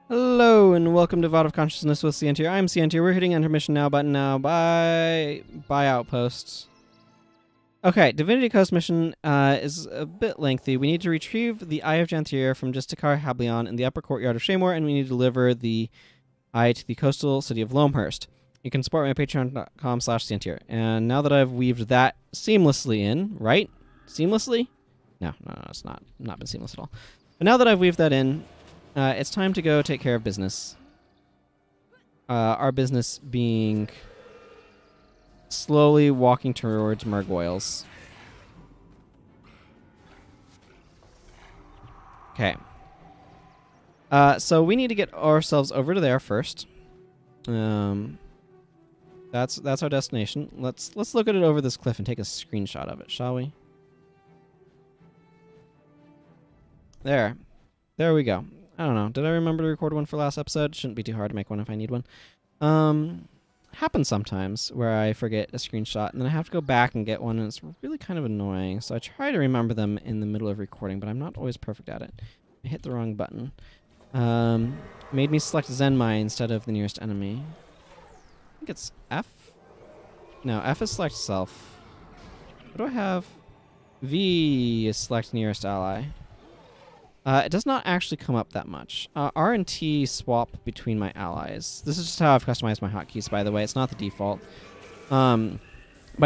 Hello and welcome to VOD of Consciousness with Sientir. I'm Sientir. We're hitting intermission now button now. Bye outposts. Okay, Divinity Coast mission is a bit lengthy. We need to retrieve the Eye of Janthir from Justikar Hablion in the upper courtyard of Shaymore, and we need to deliver the eye to the coastal city of Loamhurst. You can support my patreon.com/Sientir. And now that I've weaved that seamlessly in, right? Seamlessly? No, it's not been seamless at all. But now that I've weaved that in, it's time to go take care of business. Our business being slowly walking towards Margoyles. Okay. So we need to get ourselves over to there first. That's our destination. Let's look at it over this cliff and take a screenshot of it, shall we? There we go. I don't know. Did I remember to record one for last episode? Shouldn't be too hard to make one if I need one. Happens sometimes where I forget a screenshot and then I have to go back and get one, and it's really kind of annoying. So I try to remember them in the middle of recording, but I'm not always perfect at it. I hit the wrong button. Made me select Zenmai instead of the nearest enemy. I think it's F? No, F is select self. What do I have? V is select nearest ally. It does not actually come up that much. R and T swap between my allies. This is just how I've customized my hotkeys, by the way. It's not the default. By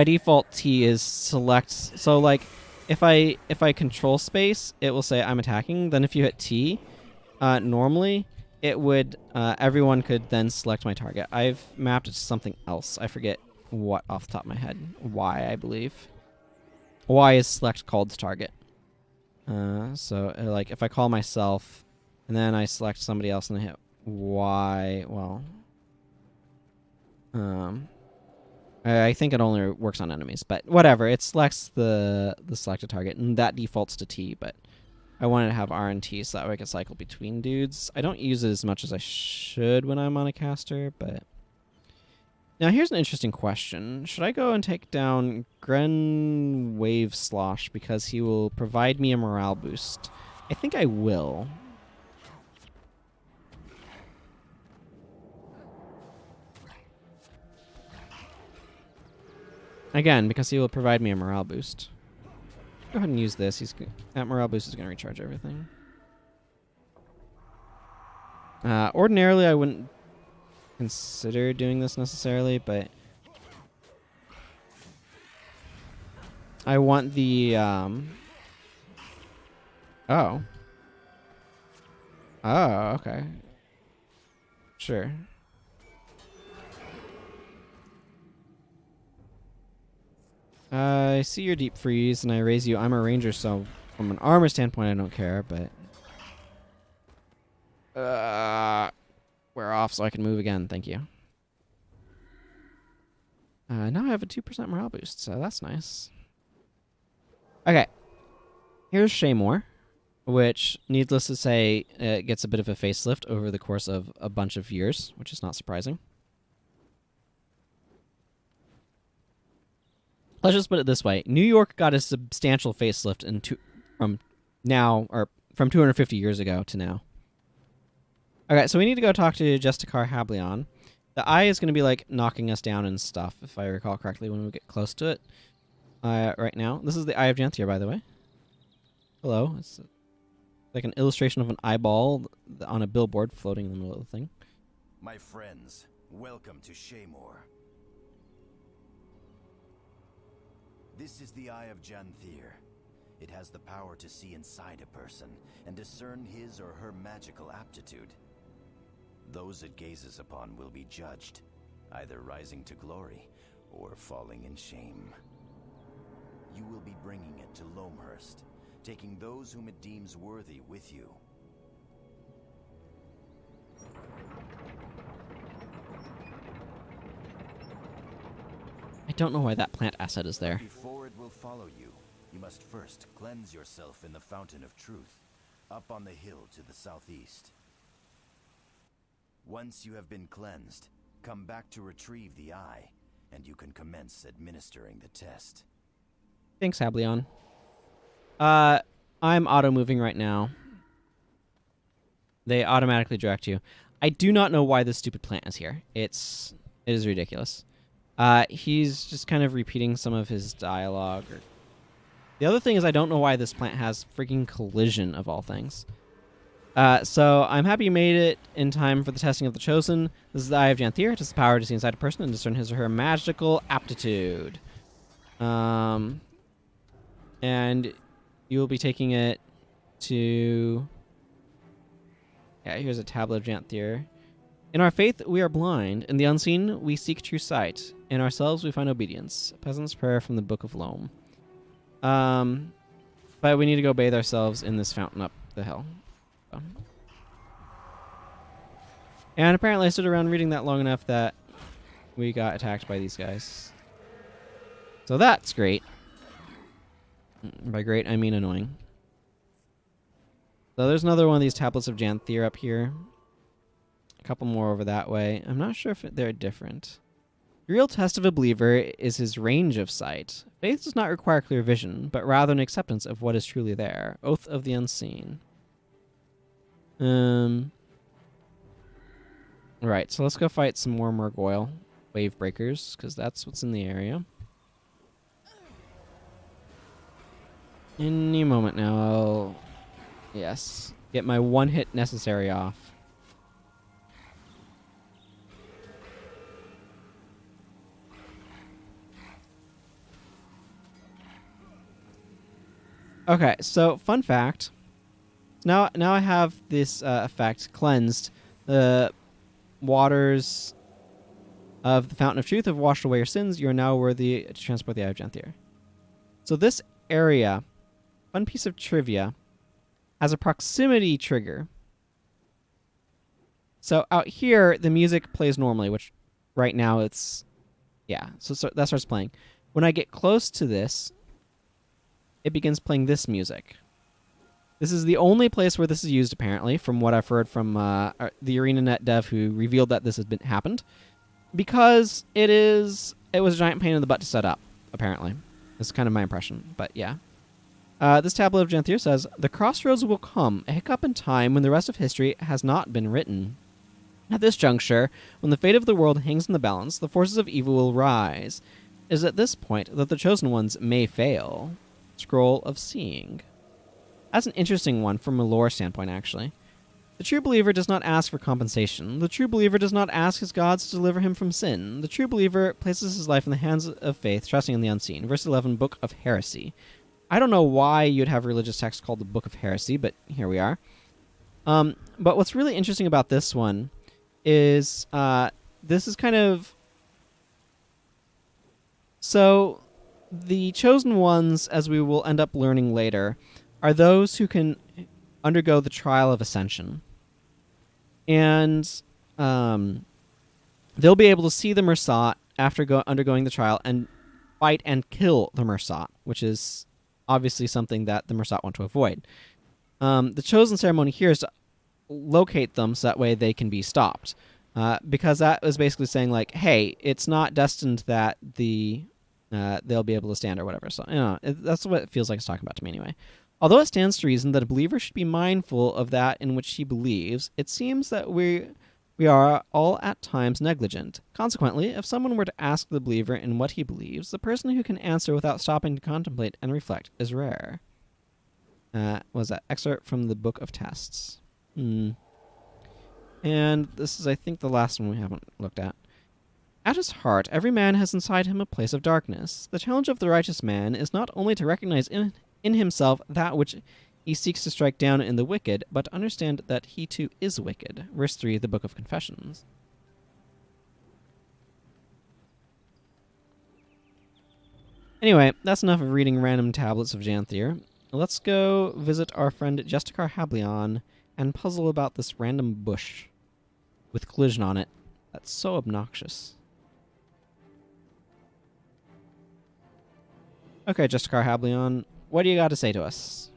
default, T is select. So, like, if I control space, it will say I'm attacking. Then if you hit T, normally it would everyone could then select my target. I've mapped it to something else. I forget what off the top of my head. Y, I believe. Y is select called target. So like if I call myself and then I select somebody else and I hit Y, well, I think it only works on enemies, but whatever. It selects the selected target, and that defaults to T, but I wanted to have R and T so that way I could cycle between dudes. I don't use it as much as I should when I'm on a caster, but... Now, here's an interesting question. Should I go and take down Gren Wave Slosh because he will provide me a morale boost? I think I will. Again, because he will provide me a morale boost. Go ahead and use this. That morale boost is going to recharge everything. Ordinarily, I wouldn't consider doing this necessarily, but I want the oh, okay, sure. I see your deep freeze and I raise you. I'm a ranger, so from an armor standpoint I don't care, but we're off so I can move again. Thank you. Now I have a 2% morale boost, so that's nice. Okay. Here's Shaymore, which, needless to say, gets a bit of a facelift over the course of a bunch of years, which is not surprising. Let's just put it this way. New York got a substantial facelift from 250 years ago to now. Okay, so we need to go talk to Justikar Hablion. The eye is going to be, like, knocking us down and stuff, if I recall correctly, when we get close to it. Right now. This is the Eye of Janthir, by the way. Hello. It's like an illustration of an eyeball on a billboard floating in the middle of the thing. My friends, welcome to Shaymore. This is the Eye of Janthir. It has the power to see inside a person and discern his or her magical aptitude. Those it gazes upon will be judged, either rising to glory or falling in shame. You will be bringing it to Loamhurst, taking those whom it deems worthy with you. I don't know why that plant asset is there. Before it will follow you, you must first cleanse yourself in the Fountain of Truth, up on the hill to the southeast. Once you have been cleansed, come back to retrieve the eye, and you can commence administering the test. Thanks, Hablion. I'm auto-moving right now. they automatically direct you. I do not know why this stupid plant is here. It is ridiculous. He's just kind of repeating some of his dialogue. The other thing is I don't know why this plant has freaking collision of all things. So I'm happy you made it in time for the testing of the Chosen. This is the Eye of Janthir. It has the power to see inside a person and discern his or her magical aptitude. And you will be taking it to... Yeah, here's a tablet of Janthir. In our faith, we are blind. In the unseen, we seek true sight. In ourselves, we find obedience. A peasant's prayer from the Book of Loam. But we need to go bathe ourselves in this fountain up the hill. So. And apparently I stood around reading that long enough that we got attacked by these guys. So that's great. By great, I mean annoying. So there's another one of these tablets of Janthir up here. A couple more over that way. I'm not sure if they're different. The real test of a believer is his range of sight. Faith does not require clear vision, but rather an acceptance of what is truly there. Oath of the Unseen. Right, so let's go fight some more Murgoyle wave breakers, because that's what's in the area. Any moment now, I'll... Yes. Get my one hit necessary off. Okay, so fun fact. Now I have this effect cleansed. The waters of the Fountain of Truth have washed away your sins. You are now worthy to transport the Eye of Janthir. So this area, fun piece of trivia, has a proximity trigger. So out here, the music plays normally, which right now it's... Yeah, so that starts playing. When I get close to this, it begins playing this music. This is the only place where this is used, apparently, from what I've heard from the ArenaNet dev who revealed that this has happened. Because it was a giant pain in the butt to set up, apparently. That's kind of my impression, but yeah. This tablet of Janthir says, the crossroads will come, a hiccup in time when the rest of history has not been written. At this juncture, when the fate of the world hangs in the balance, the forces of evil will rise. It is at this point that the chosen ones may fail. Scroll of Seeing. That's an interesting one from a lore standpoint, actually. The true believer does not ask for compensation. The true believer does not ask his gods to deliver him from sin. The true believer places his life in the hands of faith, trusting in the unseen. Verse 11, Book of Heresy. I don't know why you'd have a religious text called the Book of Heresy, but here we are. But what's really interesting about this one is this is kind of... So, the chosen ones, as we will end up learning later, are those who can undergo the trial of ascension. And they'll be able to see the Mursat after undergoing the trial and fight and kill the Mursat, which is obviously something that the Mursat want to avoid. The chosen ceremony here is to locate them so that way they can be stopped. Because that was basically saying, like, hey, it's not destined that they'll be able to stand or whatever. So, you know, that's what it feels like it's talking about to me anyway. Although it stands to reason that a believer should be mindful of that in which he believes, it seems that we are all at times negligent. Consequently, if someone were to ask the believer in what he believes, the person who can answer without stopping to contemplate and reflect is rare. Was that excerpt from the Book of Tests? And this is, I think, the last one we haven't looked at. At his heart, every man has inside him a place of darkness. The challenge of the righteous man is not only to recognize in himself that which he seeks to strike down in the wicked, but to understand that he too is wicked. Verse 3, the Book of Confessions. Anyway, that's enough of reading random tablets of Janthir. Let's go visit our friend Jestikar Hablion and puzzle about this random bush with collision on it. That's so obnoxious. Okay, Jestikar Hablion, what do you got to say to us?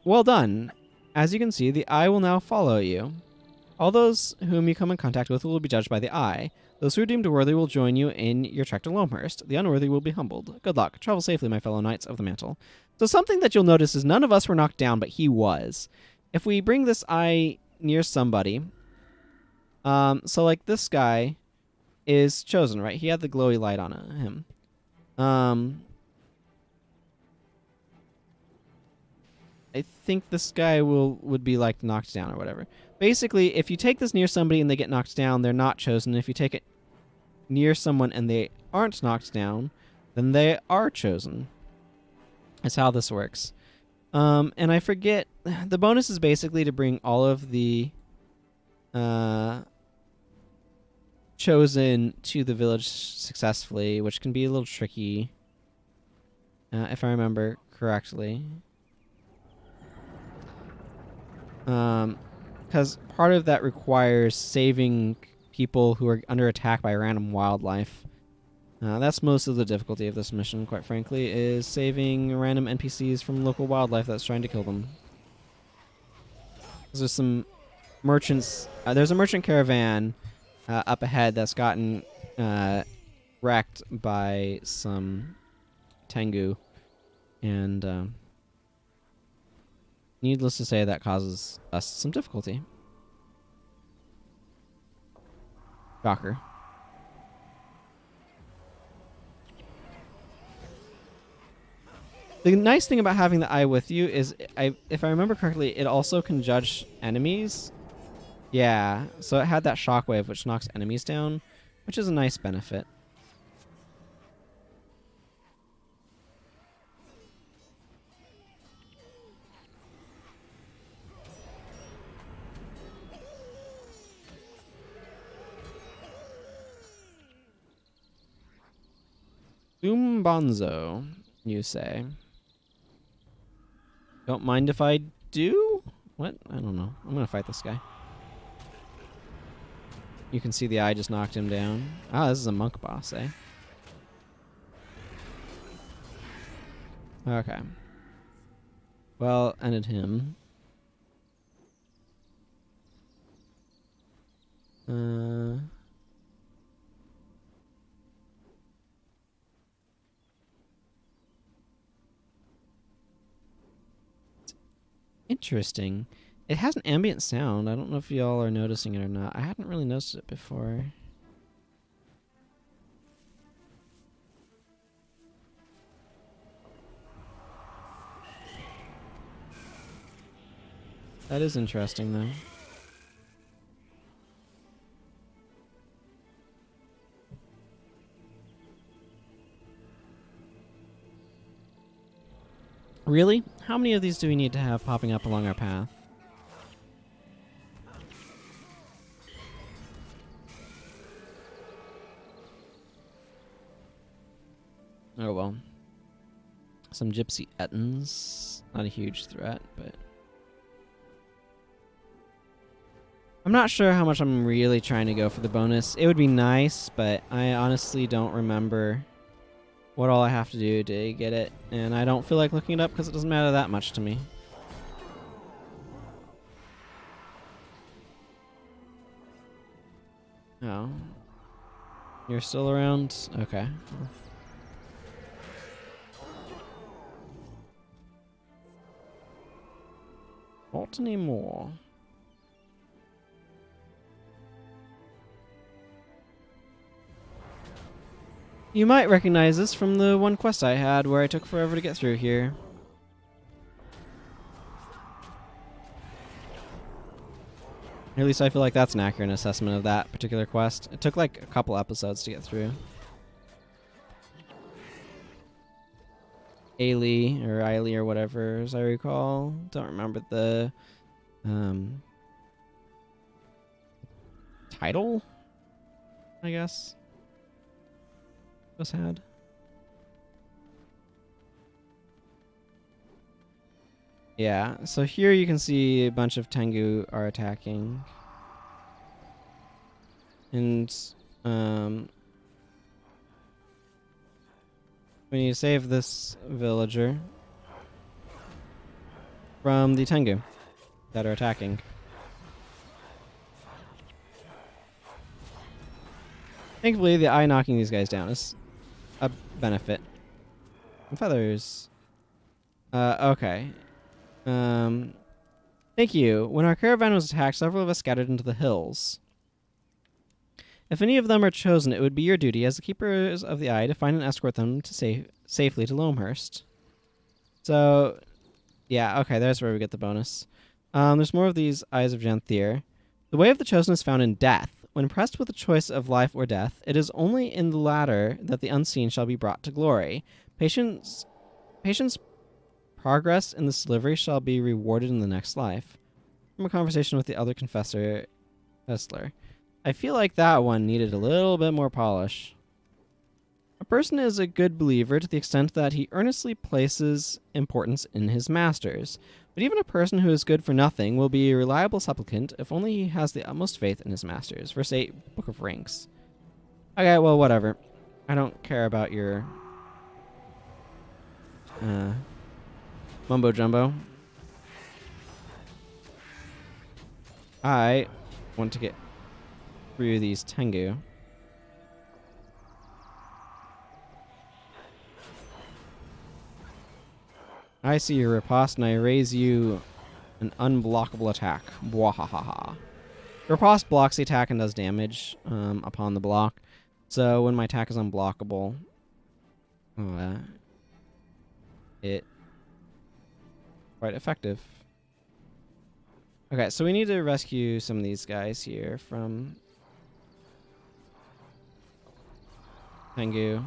Well done. As you can see, the eye will now follow you. All those whom you come in contact with will be judged by the eye. Those who are deemed worthy will join you in your trek to Loamhurst. The unworthy will be humbled. Good luck. Travel safely, my fellow knights of the mantle. So something that you'll notice is none of us were knocked down, but he was. If we bring this eye near somebody, so like this guy is chosen, right? He had the glowy light on him. I think this guy would be like knocked down or whatever. Basically, if you take this near somebody and they get knocked down, they're not chosen. If you take it near someone and they aren't knocked down, then they are chosen. That's how this works. And I forget, the bonus is basically to bring all of the chosen to the village successfully, which can be a little tricky, if I remember correctly. Because part of that requires saving people who are under attack by random wildlife. That's most of the difficulty of this mission, quite frankly, is saving random NPCs from local wildlife that's trying to kill them. There's some merchants. There's a merchant caravan up ahead that's gotten wrecked by some Tengu, and needless to say, that causes us some difficulty. Shocker. The nice thing about having the eye with you is, if I remember correctly, it also can judge enemies. Yeah, so it had that shockwave which knocks enemies down, which is a nice benefit. Bonzo, you say? Don't mind if I do? What? I don't know. I'm gonna fight this guy. You can see the eye just knocked him down. Ah, this is a monk boss, eh? Okay. Well, ended him. Interesting. It has an ambient sound. I don't know if y'all are noticing it or not. I hadn't really noticed it before. That is interesting, though. Really? How many of these do we need to have popping up along our path? Oh well. Some gypsy ettins. Not a huge threat, but... I'm not sure how much I'm really trying to go for the bonus. It would be nice, but I honestly don't remember what all I have to do to get it, and I don't feel like looking it up because it doesn't matter that much to me. Oh. You're still around? Okay. Not anymore. You might recognize this from the one quest I had where I took forever to get through here. At least I feel like that's an accurate assessment of that particular quest. It took like a couple episodes to get through. Ailey or whatever, as I recall. Don't remember the title, I guess. Was had. Yeah, so here you can see a bunch of Tengu are attacking. And we need to save this villager from the Tengu that are attacking. Thankfully, the eye knocking these guys down is a benefit. And feathers. Okay. Thank you. When our caravan was attacked, several of us scattered into the hills. If any of them are chosen, it would be your duty as the keepers of the eye to find and escort them to safely to Loamhurst. So, yeah, okay, there's where we get the bonus. There's more of these Eyes of Janthir. The way of the chosen is found in death. When pressed with a choice of life or death, it is only in the latter that the unseen shall be brought to glory. Patience progress in this delivery shall be rewarded in the next life. From a conversation with the other confessor, Hessler. I feel like that one needed a little bit more polish. A person is a good believer to the extent that he earnestly places importance in his masters. But even a person who is good for nothing will be a reliable supplicant if only he has the utmost faith in his masters. Verse 8, Book of Ranks. Okay, well, whatever. I don't care about your mumbo jumbo. I want to get through these Tengu. I see your riposte, and I raise you an unblockable attack. Bwahahaha. Riposte blocks the attack and does damage upon the block. So when my attack is unblockable, it quite effective. Okay, so we need to rescue some of these guys here from Tengu.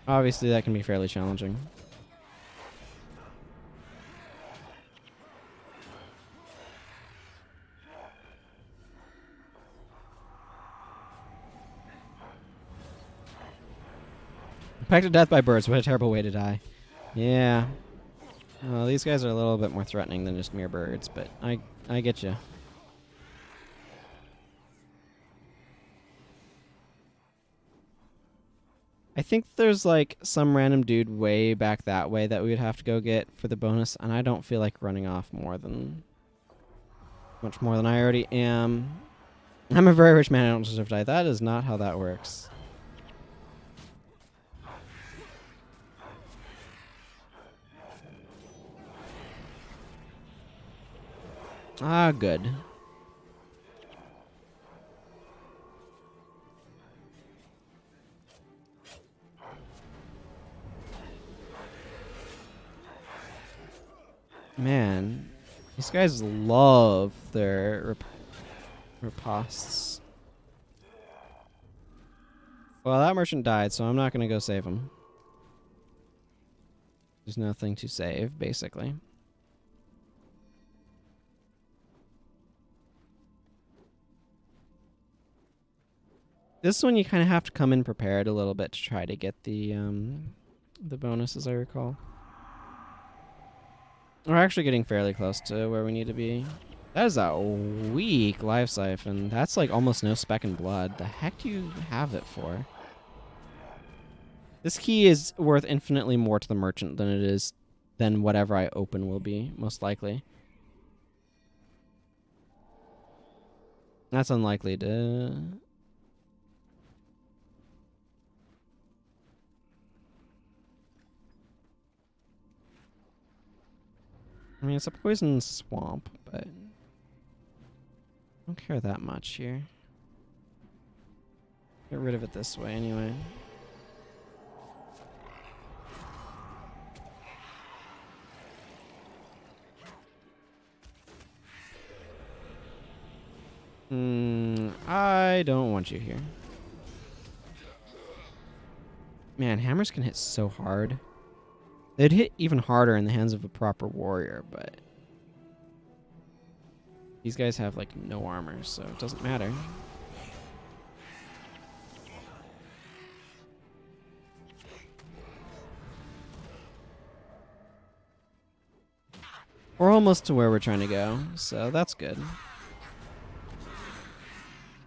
Obviously, that can be fairly challenging. Pecked to death by birds. What a terrible way to die. Yeah. Well, these guys are a little bit more threatening than just mere birds, but I get you. I think there's like some random dude way back that way that we would have to go get for the bonus, and I don't feel like running off much more than I already am. I'm a very rich man, I don't deserve to die. That is not how that works. Ah, good. Man, these guys love their ripostes. Well, that merchant died, so I'm not going to go save him. There's nothing to save, basically. This one you kind of have to come in prepared a little bit to try to get the bonus, as I recall. We're actually getting fairly close to where we need to be. That is a weak life siphon. That's like almost no speck in blood. The heck do you have it for? This key is worth infinitely more to the merchant than whatever I open will be, most likely. That's unlikely to... I mean, it's a poison swamp, but I don't care that much here. Get rid of it this way anyway. I don't want you here. Man, hammers can hit so hard. They'd hit even harder in the hands of a proper warrior, but these guys have like no armor, so it doesn't matter. We're almost to where we're trying to go, so that's good.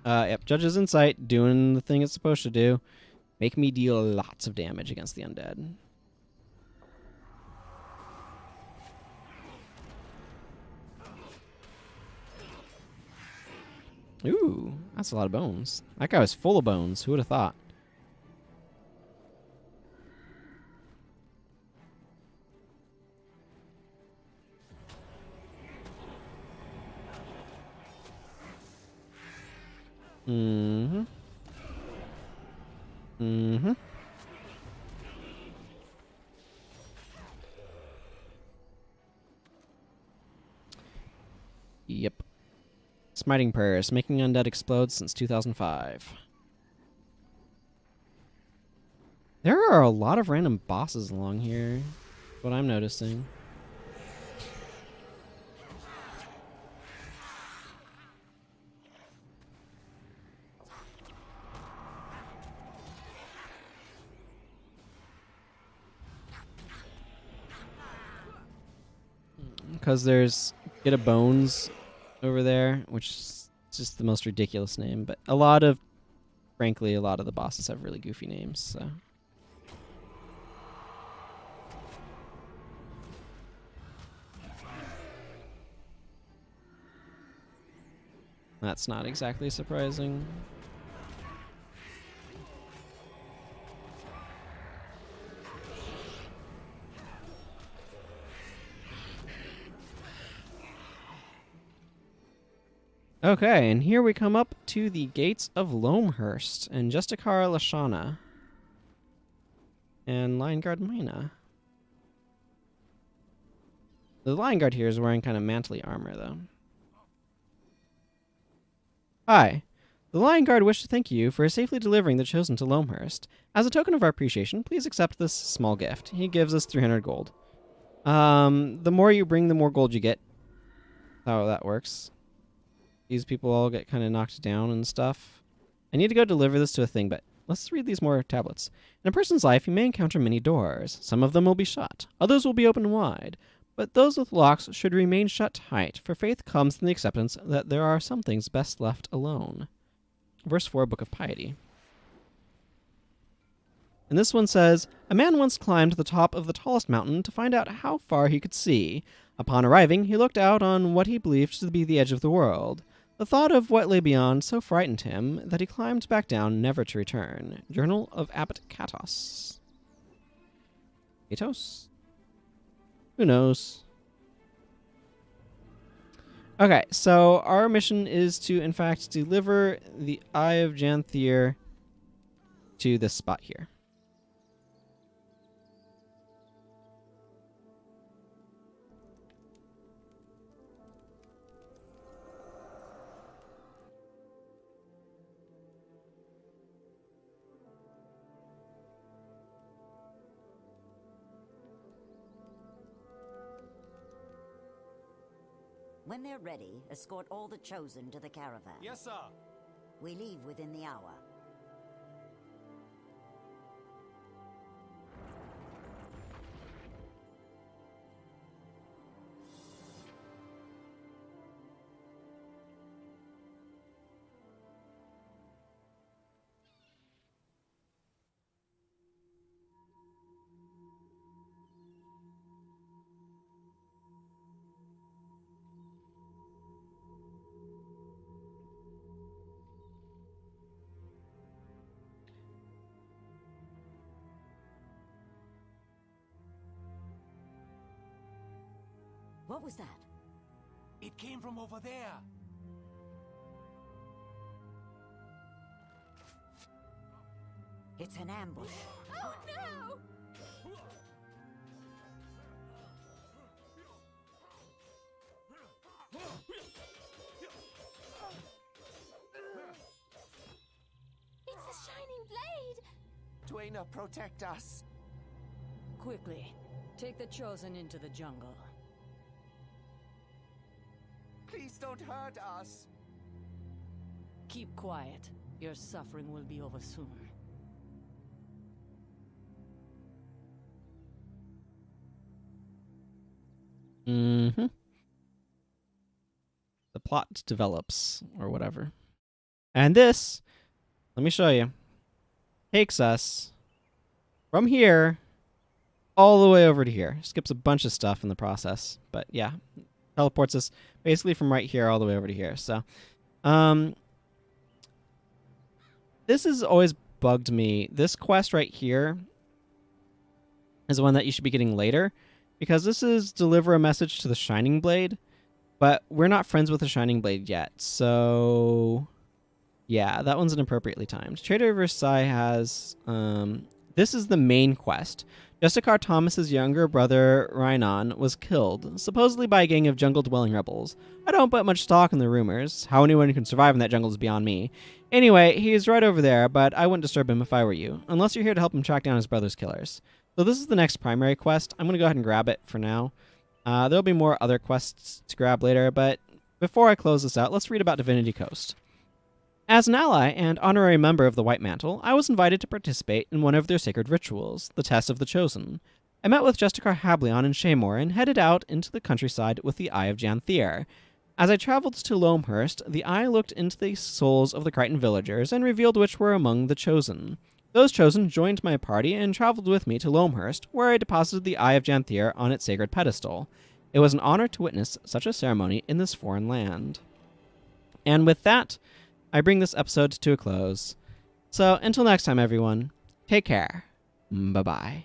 Yep, Judge is in sight, doing the thing it's supposed to do. Make me deal lots of damage against the undead. Ooh, that's a lot of bones. That guy was full of bones. Who would have thought? Mm-hmm. Mm-hmm. Yep. Smiting prayers, making undead explode since 2005. There are a lot of random bosses along here. What I'm noticing. Because there's Get a Bones over there, which is just the most ridiculous name. But frankly, a lot of the bosses have really goofy names, so. That's not exactly surprising. Okay, and here we come up to the gates of Loamhurst and Justikara Lashana and Lion Guard Mina. The Lion Guard here is wearing kind of mantle armor, though. Hi. The Lion Guard wish to thank you for safely delivering the Chosen to Loamhurst. As a token of our appreciation, please accept this small gift. He gives us 300 gold. The more you bring, the more gold you get. How that works. These people all get kind of knocked down and stuff. I need to go deliver this to a thing, but let's read these more tablets. In a person's life, you may encounter many doors. Some of them will be shut. Others will be open wide. But those with locks should remain shut tight, for faith comes from the acceptance that there are some things best left alone. Verse 4, Book of Piety. And this one says, a man once climbed to the top of the tallest mountain to find out how far he could see. Upon arriving, he looked out on what he believed to be the edge of the world. The thought of what lay beyond so frightened him that he climbed back down, never to return. Journal of Abbot Katos. Katos? Who knows? Okay, so our mission is to, in fact, deliver the Eye of Janthir to this spot here. When they're ready, escort all the Chosen to the caravan. Yes, sir. We leave within the hour. What was that? It came from over there. It's an ambush. Oh no! It's a shining blade! Dwayna, protect us. Quickly, take the Chosen into the jungle. Please don't hurt us. Keep quiet. Your suffering will be over soon. Mm-hmm. The plot develops, or whatever. And this, let me show you, takes us from here all the way over to here. Skips a bunch of stuff in the process, but yeah, teleports us basically from right here all the way over to here. So, this has always bugged me. This quest right here is the one that you should be getting later, because this is deliver a message to the Shining Blade, but we're not friends with the Shining Blade yet. So Yeah, that one's inappropriately timed. Trader of Versailles has... this is the main quest. Justicar Thomas's younger brother, Rhinon, was killed, supposedly by a gang of jungle-dwelling rebels. I don't put much stock in the rumors. How anyone can survive in that jungle is beyond me. Anyway, he's right over there, but I wouldn't disturb him if I were you, unless you're here to help him track down his brother's killers. So this is the next primary quest. I'm going to go ahead and grab it for now. There'll be more other quests to grab later, but before I close this out, let's read about Divinity Coast. As an ally and honorary member of the White Mantle, I was invited to participate in one of their sacred rituals, the Test of the Chosen. I met with Justicar Hablion and Shaymore and headed out into the countryside with the Eye of Janthir. As I traveled to Loamhurst, the Eye looked into the souls of the Crichton villagers and revealed which were among the chosen. Those chosen joined my party and traveled with me to Loamhurst, where I deposited the Eye of Janthir on its sacred pedestal. It was an honor to witness such a ceremony in this foreign land. And with that, I bring this episode to a close. So until next time, everyone, take care. Bye-bye.